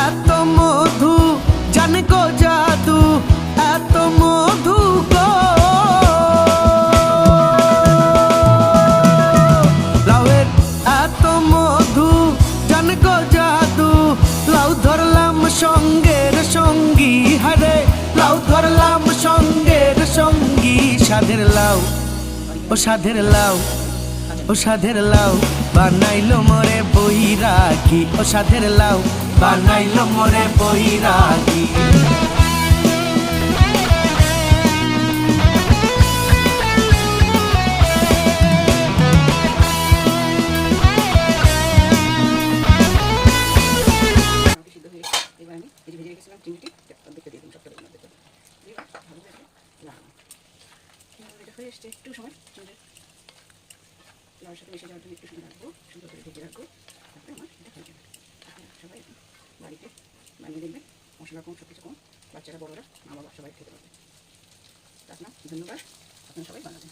এত মধু জানে গো জাদু, এত মধু গো। লাউয়ের এত মধু জানে গো জাদু, লাউ ধরলাম সঙ্গের সঙ্গী, হারে লাউ ধরলাম সঙ্গের সঙ্গী। সাধের লাউ ও সাধের লাউ, ও সাধের লাউ বানাইলো মোরে বৈরাগী, ও সাধের লাউ বানাইলো মোরে বৈরাগী। একটু সময় লাউয়ের সাথে মিশে যাওয়ার জন্য একটু সময় রাখবো, সুন্দর করে ঢেকে রাখবো, তারপরে আমার এটা হয়ে যাবে। আপনারা সবাই বাড়িতে বানিয়ে দেখবেন, মশলা কম, সব কিছু কম, বাচ্চারা বড়রা মা বাবা সবাই খেতে পারবে। আপনার ধন্যবাদ, আপনারা সবাই বানাবেন।